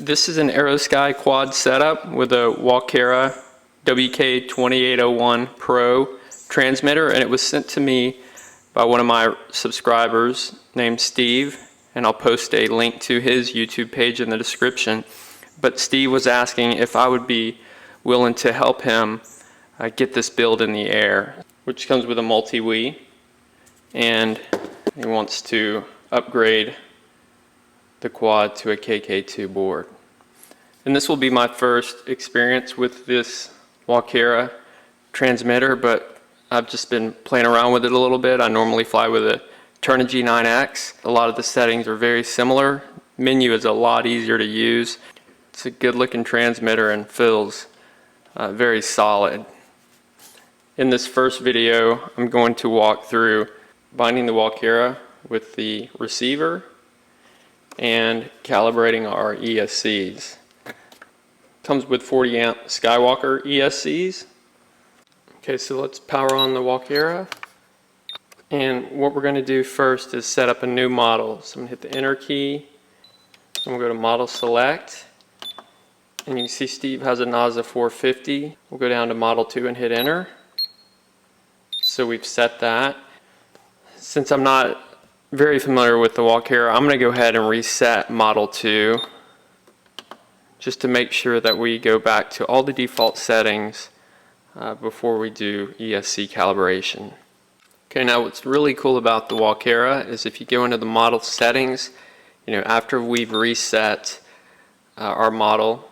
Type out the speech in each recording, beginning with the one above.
This is an AeroSky Quad setup with a Walkera WK-2801 Pro transmitter, and it was sent to me by one of my subscribers named Steve, and I'll post a link to his YouTube page in the description. But Steve was asking if I would be willing to help him get this build in the air, which comes with a MultiWii, and he wants to upgrade the quad to a KK2 board. And this will be my first experience with this Walkera transmitter, but I've just been playing around with it a little bit. I normally fly with a Turnigy 9X. A lot of the settings are very similar. Menu is a lot easier to use. It's a good looking transmitter and feels very solid. In this first video, I'm going to walk through binding the Walkera with the receiver and calibrating our ESCs. Comes with 40 amp Skywalker ESCs. Okay, so let's power on the Walkera. And what we're going to do first is set up a new model. So I'm going to hit the enter key, and we'll go to model select. And you can see Steve has a NASA 450. We'll go down to model 2 and hit enter. So we've set that. Since I'm not very familiar with the Walkera, I'm going to go ahead and reset model 2 just to make sure that we go back to all the default settings before we do ESC calibration. Okay, now what's really cool about the Walkera is if you go into the model settings, after we've reset our model,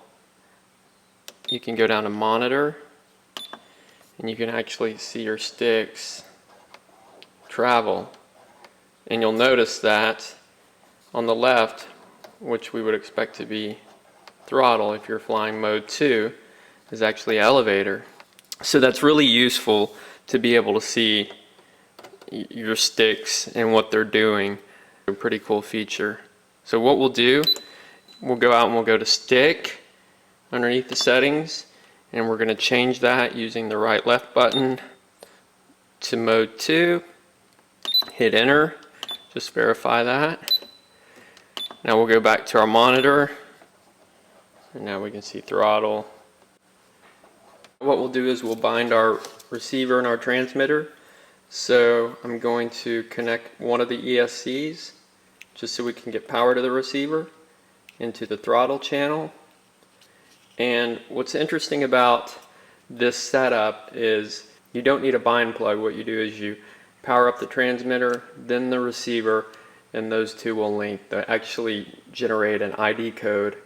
you can go down to monitor and you can actually see your sticks travel. And you'll notice that on the left, which we would expect to be throttle if you're flying mode 2, is actually elevator. So that's really useful to be able to see your sticks and what they're doing. A pretty cool feature. So what we'll do, we'll go out and we'll go to stick underneath the settings, and we're going to change that using the right left button to mode 2. Hit enter. Just verify that. Now we'll go back to our monitor, and now we can see throttle. What we'll do is we'll bind our receiver and our transmitter. So I'm going to connect one of the ESCs just so we can get power to the receiver into the throttle channel. And what's interesting about this setup is you don't need a bind plug. What you do is you power up the transmitter, then the receiver, and those two will link. They actually generate an ID code,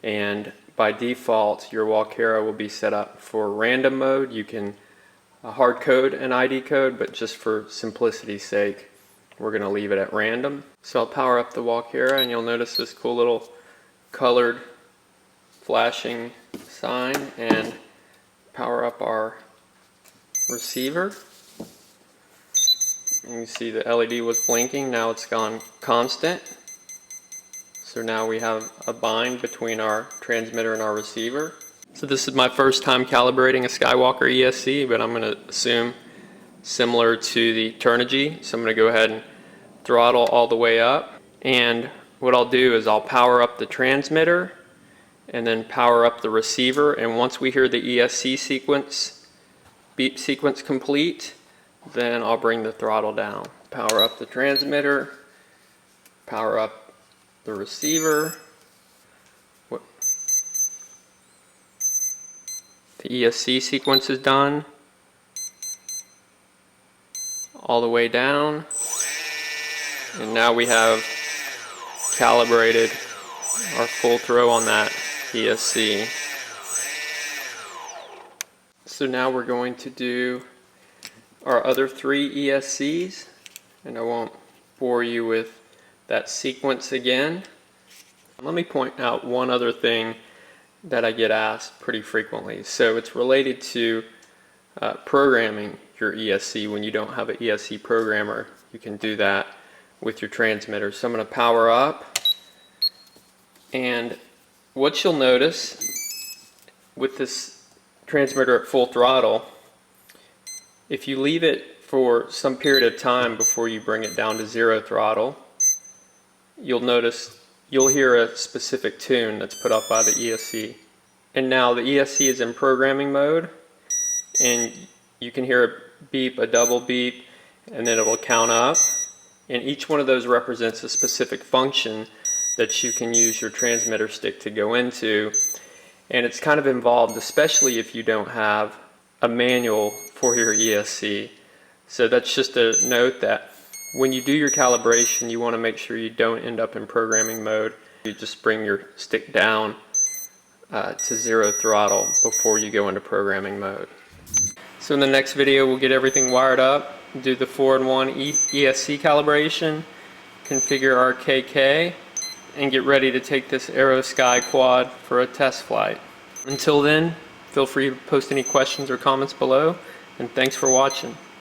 and by default your Walkera will be set up for random mode. You can hard code an ID code, but just for simplicity's sake we're going to leave it at random. So I'll power up the Walkera, and you'll notice this cool little colored flashing sign, and power up our receiver. You can see the LED was blinking. Now it's gone constant. So now we have a bind between our transmitter and our receiver. So this is my first time calibrating a Skywalker ESC, but I'm going to assume similar to the Turnigy. So I'm going to go ahead and throttle all the way up. And what I'll do is I'll power up the transmitter and then power up the receiver. And once we hear the ESC sequence, beep sequence complete, then I'll bring the throttle down. Power up the transmitter, power up the receiver. The ESC sequence is done. All the way down. And now we have calibrated our full throw on that ESC. So now we're going to do our other 3 ESCs, and I won't bore you with that sequence again. Let me point out one other thing that I get asked pretty frequently. So it's related to programming your ESC. When you don't have an ESC programmer, you can do that with your transmitter. So I'm going to power up, and what you'll notice with this transmitter at full throttle, if you leave it for some period of time before you bring it down to 0 throttle, you'll notice you'll hear a specific tune that's put up by the ESC. And now the ESC is in programming mode, and you can hear a beep, a double beep, and then it will count up. And each one of those represents a specific function that you can use your transmitter stick to go into. And it's kind of involved, especially if you don't have a manual for your ESC. So that's just a note that when you do your calibration, you want to make sure you don't end up in programming mode. You just bring your stick down to 0 throttle before you go into programming mode. So in the next video, we'll get everything wired up, do the 4-in-1 ESC calibration, configure our KK, and get ready to take this AeroSky Quad for a test flight. Until then, feel free to post any questions or comments below, and thanks for watching.